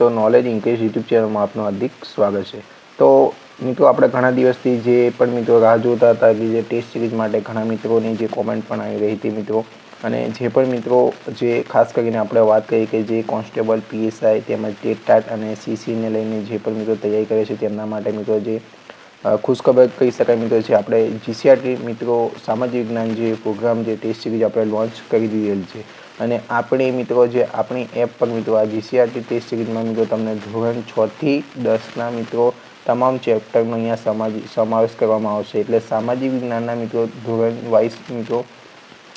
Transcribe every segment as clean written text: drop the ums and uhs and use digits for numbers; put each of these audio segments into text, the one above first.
તો knowledge increase YouTube ચેનલમાં આપનું હાર્દિક સ્વાગત છે। તો મિત્રો આપણે ઘણા દિવસથી જે પણ મિત્રો રાહ જોતા હતા કે જે ટેસ્ટ સિરીઝ માટે ઘણા મિત્રોની જે કોમેન્ટ પણ આવી રહી હતી મિત્રો, અને જે પણ મિત્રો જે ખાસ કરીને આપણે વાત કરી કે જે કોન્સ્ટેબલ પીએસઆઈ તેમજ ટેટ અને સીસીને લઈને જે પણ મિત્રો તૈયારી કરે છે તેમના માટે મિત્રો જે ખુશખબર કહી શકાય મિત્રો છે, આપણે જીસીઆરટી મિત્રો સામાજિક વિજ્ઞાન જે પ્રોગ્રામ જે ટેસ્ટ સિરીઝ આપણે લોન્ચ કરી દીધેલ છે। અને આપણે મિત્રો જે આપણી એપ પર મિત્રો આ જીસીઆરટી ટેસ્ટ સિરીઝમાં મિત્રો તમને ધોરણ 6 થી 10ના મિત્રો તમામ ચેપ્ટરનો અહીંયા સમાવેશ કરવામાં આવશે। એટલે સામાજિક વિજ્ઞાનના મિત્રો ધોરણ વાઇઝ મિત્રો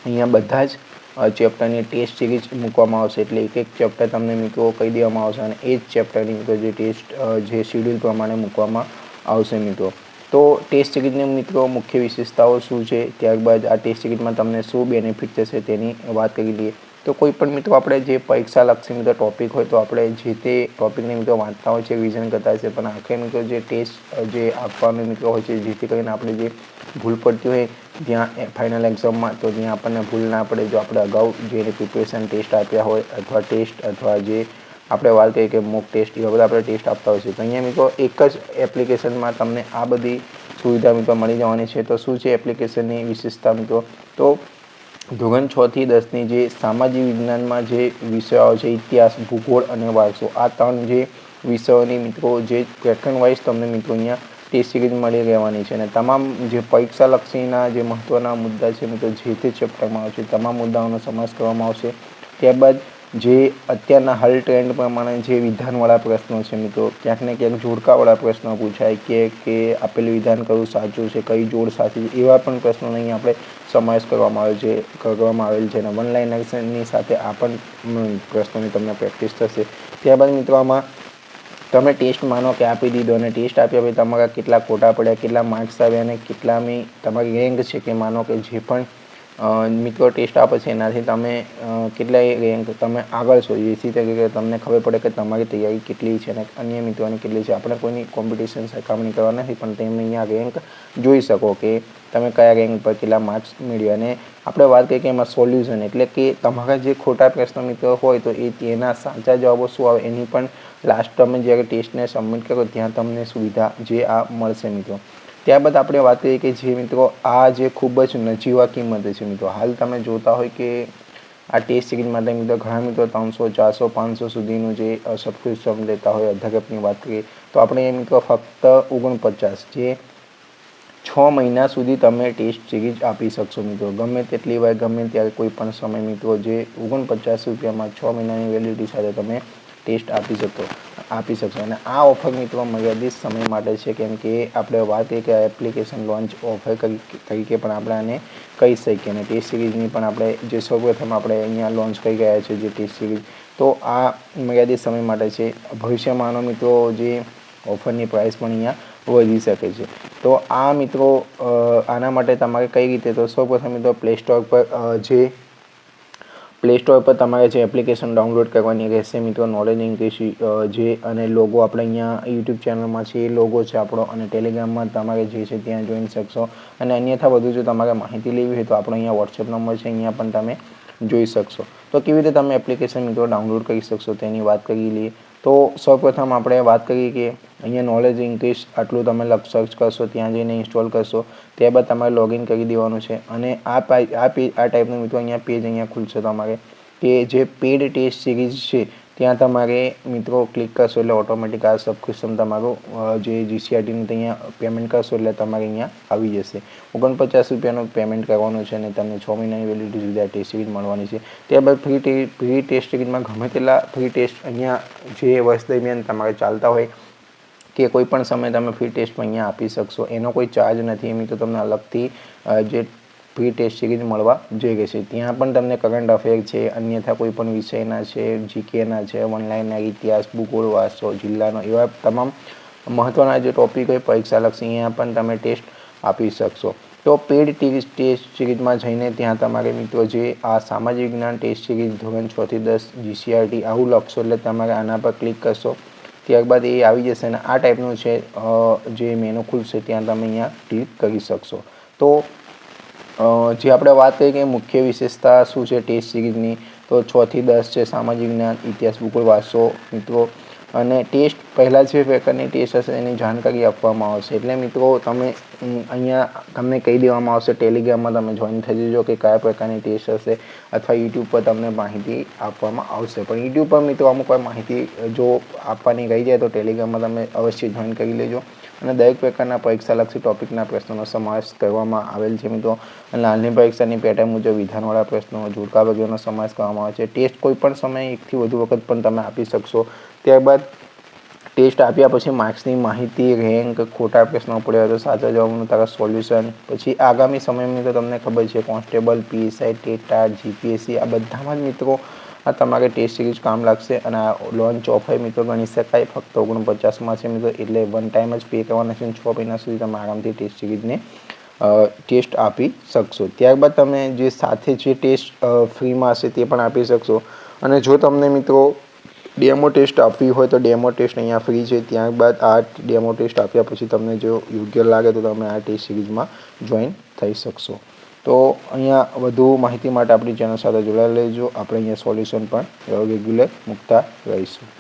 અહીંયા બધા જ ચેપ્ટરની ટેસ્ટ સિરીઝ મૂકવામાં આવશે। એટલે એક ચેપ્ટર તમને મિત્રો કહી દેવામાં આવશે અને એ જ ચેપ્ટરની મિત્રો જે ટેસ્ટ જે શેડ્યુલ પ્રમાણે મૂકવામાં આવશે મિત્રો। તો ટેસ્ટ સિરીઝની મિત્રો મુખ્ય વિશેષતાઓ શું છે, ત્યારબાદ આ ટેસ્ટ સિરીઝમાં તમને શું બેનિફિટ થશે તેની વાત કરી લઈએ। તો કોઈ પણ મિત્રો આપણે જે પરીક્ષાલક્ષી મિત્રો ટૉપિક હોય તો આપણે જે તે ટૉપિકને મિત્રો વાંચતા હોય છે, રિવિઝન કરતા હોય છે, પણ આખરે મિત્રો જે ટેસ્ટ જે આપવાનો મિત્રો હોય છે જેથી કરીને આપણે જે ભૂલ પડતી હોય ત્યાં ફાઇનલ એક્ઝામમાં તો ત્યાં આપણને ભૂલ ના પડે જો આપણે અગાઉ જે પ્રિપરેશન ટેસ્ટ આપ્યા હોય અથવા જે આપણે વાત કરીએ કે મોક ટેસ્ટ એવા બધા આપણે ટેસ્ટ આપતા હોય છે, તો અહીંયા મિત્રો એક જ એપ્લિકેશનમાં તમને આ બધી સુવિધા મિત્રો મળી જવાની છે। તો શું છે એપ્લિકેશનની વિશેષતા મિત્રો, તો ધોરણ 6 થી 10ની જે સામાજિક વિજ્ઞાનમાં જે વિષયો છે ઇતિહાસ, ભૂગોળ અને વારસો, આ ત્રણ જે વિષયોની મિત્રો જે પેટર્ન વાઇઝ તમને મિત્રો અહીંયા ટેસ્ટ સિરીઝ મળી રહેવાની છે। અને તમામ જે પરીક્ષાલક્ષીના જે મહત્ત્વના મુદ્દા છે મિત્રો જે તે ચેપ્ટરમાં આવશે તમામ મુદ્દાઓનો સમાવેશ કરવામાં આવશે। ત્યારબાદ જે અત્યારના હાલ ટ્રેન્ડ પ્રમાણે જે વિધાનવાળા પ્રશ્નો છે મિત્રો, ક્યાંક ને ક્યાંક જોડકાવાળા પ્રશ્નો પૂછાય કે આપેલું વિધાન કયું સાચું છે, કઈ જોડ સાચી છે, એવા પણ પ્રશ્નોને અહીં આપણે સમાવેશ કરવામાં આવેલ છે અને વન લાઇનર્સની સાથે આ પણ પ્રશ્નોની તમને પ્રેક્ટિસ થશે। ત્યારબાદ મિત્રો આમાં તમે ટેસ્ટ માનો કે આપી દીધો અને ટેસ્ટ આપ્યા પછી તમારા કેટલા ખોટા પડ્યા, કેટલા માર્ક્સ આવ્યા અને કેટલામી તમારી રેન્ક છે કે માનો કે જે પણ મિત્રો ટેસ્ટ આપે છે એનાથી તમે કેટલાય રેન્ક તમે આગળ છો, જેથી તરીકે તમને ખબર પડે કે તમારી તૈયારી કેટલી છે અને અન્ય મિત્રોની કેટલી છે। આપણે કોઈની કોમ્પિટિશન સરખામણી કરવા નથી, પણ તમે અહીંયા રેન્ક જોઈ શકો કે તમે કયા રેન્ક પર કેટલા માર્ક્સ મેળવ્યા। અને આપણે વાત કરીએ કે એમાં સોલ્યુશન એટલે કે તમારા જે ખોટા પ્રશ્નો મિત્રો હોય તો તેના સાચા જવાબો શું આવે એની પણ લાસ્ટ તમે જ્યારે ટેસ્ટને સબમિટ કરો ત્યાં તમને સુવિધા જે આ મળશે મિત્રો। ત્યારબાદ આપણે વાત કરીએ કે જે મિત્રો આ જે ખૂબ જ નજીવા કિંમતે છે મિત્રો, હાલ તમે જોતા હોય કે આ ટેસ્ટ સિરીઝ માટે મિત્રો ઘણા મિત્રો 300, 400, 500 સુધીનું જે સબસ્ક્રિપ્શન લેતા હોય, અધગપની વાત કરીએ તો આપણે એ મિત્રો ફક્ત 49 જે 6 મહિના સુધી તમે ટેસ્ટ સિરીઝ આપી શકશો મિત્રો, ગમે તેટલી વાર ગમે ત્યારે કોઈ પણ સમય મિત્રો જે 49 રૂપિયામાં 6 મહિનાની વેલિડિટી સાથે તમે ટેસ્ટ આપી શકશો। અને આ ઓફર મિત્રો મર્યાદિત સમય માટે છે, કેમ કે આપણે વાત કરીએ કે એપ્લિકેશન લોન્ચ ઓફર તરીકે પણ આપણે આને કહી શકીએ અને ટેસ્ટ સિરીઝની પણ આપણે જે સૌપ્રથમ આપણે અહીંયા લોન્ચ કરી ગયા છે જે ટેસ્ટ સિરીઝ, તો આ મર્યાદિત સમય માટે છે। ભવિષ્યમાંનો મિત્રો જે ઓફરની પ્રાઇસ પણ અહીંયા વધી શકે છે। તો આ મિત્રો આના માટે તમારે કઈ રીતે, તો સૌપ્રથમ મિત્રો પ્લે સ્ટોર પર તમારે જે એપ્લિકેશન ડાઉનલોડ કરવાની રહેશે મિત્રો, નોલેજ ઇન્ક્રીઝ જે અને લોગો આપણે અહીંયા યુટ્યુબ ચેનલમાં છે એ લોગો છે આપણો, અને ટેલિગ્રામમાં તમારે જે છે ત્યાં જોઈ શકશો। અને અન્યથા વધુ જો તમારે માહિતી લેવી હોય તો આપણો અહીંયા વોટ્સએપ નંબર છે, અહીંયા પણ તમે જોઈ શકશો। તો કેવી રીતે તમે એપ્લિકેશન મિત્રો ડાઉનલોડ કરી શકશો તેની વાત કરી લઈએ। તો સૌપ્રથમ આપણે વાત કરીએ કે અહીંયા નોલેજ ઇન્ક્રીઝ આટલું તમે સર્ચ કરશો, ત્યાં જઈને ઇન્સ્ટોલ કરશો, ત્યારબાદ તમારે લોગિન કરી દેવાનું છે। અને આ ટાઈપનું મિત્રો અહીંયા પેજ અહીંયા ખુલશે તમારે કે જે પેડ ટેસ્ટ સિરીઝ છે ત્યાં તમારે મિત્રો ક્લિક કરશો એટલે ઓટોમેટિક આ સબસ્ક્રિપ્શન તમારું જે જીસીઆરટીનું અહીંયા પેમેન્ટ કરશો એટલે તમારે અહીંયા આવી જશે। 49 રૂપિયાનું પેમેન્ટ કરવાનું છે અને તમને 6 મહિનાની વેલિડિટી સુધી આ ટેસ્ટ સિરીઝ મળવાની છે। ત્યારબાદ ફ્રી ટેસ્ટ સિરીઝમાં ગમે તેટલા ફ્રી ટેસ્ટ અહીંયા જે વર્ષ દરમિયાન તમારે ચાલતા હોય કે કોઈ પણ સમયે તમે ફ્રી ટેસ્ટમાં અહીંયા આપી શકશો, એનો કોઈ ચાર્જ નથી, એમ તો તમને અલગથી જે ફ્રી ટેસ્ટ સિરીઝ મળવા જઈ રહી છે। ત્યાં પણ તમને કરંટ અફેર છે, અન્યથા કોઈ પણ વિષયના છે, જીકેના છે, વનલાઇનના, ઇતિહાસ, ભૂગોળ, વારસો, જિલ્લાનો, એવા તમામ મહત્ત્વના જે ટૉપિક હોય પરીક્ષાલક્ષી અહીંયા પણ તમે ટેસ્ટ આપી શકશો। તો પેડ ટેસ્ટ સિરીઝમાં જઈને ત્યાં તમારે મિત્રો જે આ સામાજિક વિજ્ઞાન ટેસ્ટ સિરીઝ ધોરણ 6 થી 10 જીસીઆરટી આવું લખશો એટલે તમારે આના પર ક્લિક કરશો, ત્યારબાદ એ આવી જશે અને આ ટાઈપનું છે જે મેનુ ખુલશે, ત્યાં તમે અહીંયા ક્લિક કરી શકશો। તો જે આપણે વાત કરીએ કે મુખ્ય વિશેષતા શું છે ટેસ્ટ સિરીઝની, તો 6 થી 10 છે સામાજિક વિજ્ઞાન, ઇતિહાસ, ભૂગોળ, વારસો મિત્રો અને ટેસ્ટ પહેલાં જે પ્રકારની ટેસ્ટ હશે એની જાણકારી આપવામાં આવશે. એટલે મિત્રો તમે અહીંયા તમને કહી દેવામાં આવશે, ટેલિગ્રામમાં તમે જોઈન થઈ જજો કે કયા પ્રકારની ટેસ્ટ હશે, અથવા યુટ્યુબ પર તમને માહિતી આપવામાં આવશે. પણ યુટ્યુબ પર મિત્રો અમુક વાર માહિતી જો આપવાની રહી જાય તો ટેલિગ્રામમાં તમે અવશ્ય જોઈન કરી લેજો. અને દરેક પ્રકારના પરીક્ષાલક્ષી ટોપિકના પ્રશ્નોનો સમાવેશ કરવામાં આવેલ છે મિત્રો. અને હાલની પરીક્ષાની પેટર્ન મુજબ વિધાનવાળા પ્રશ્નો, જોડકા વગેરેનો સમાવેશ કરવામાં આવે છે. ટેસ્ટ કોઈ પણ સમયે એકથી વધુ વખત પણ તમે આપી શકશો. ત્યારબાદ ટેસ્ટ આપ્યા પછી માર્ક્સની માહિતી, રેન્ક, ખોટા પ્રશ્નો પડ્યા તો સાચા જવાબનું તારા સોલ્યુશન. પછી આગામી સમયમાં તો તમને ખબર છે કોન્સ્ટેબલ, PSI, ટેટા, GPSC આ બધામાં જ મિત્રો આ તમારે ટેસ્ટ સિરીઝ કામ લાગશે. અને આ લોન્ચ ઓફર મિત્રો ગણી શકાય ફક્ત 49માં છે મિત્રો. એટલે વન ટાઈમ જ પે કરવાના છે. 6 મહિના સુધી તમે આરામથી ટેસ્ટ સિરીઝને ટેસ્ટ આપી શકશો. ત્યારબાદ તમે જે સાથે જે ટેસ્ટ ફ્રીમાં હશે તે પણ આપી શકશો. અને જો તમને મિત્રો ડેમો ટેસ્ટ આપવી હોય તો ડેમો ટેસ્ટ અહીંયા ફ્રી છે. ત્યારબાદ આ ડેમો ટેસ્ટ આપ્યા પછી તમને જો યોગ્ય લાગે તો તમે આ ટેસ્ટ સિરીઝમાં જોઈન થઈ શકશો. તો અહીંયા વધુ માહિતી માટે આપણી ચેનલ સાથે જોડાયેલા રહેજો. આપણે અહીંયા સોલ્યુશન પણ રેગ્યુલર મૂકતા રહીશું.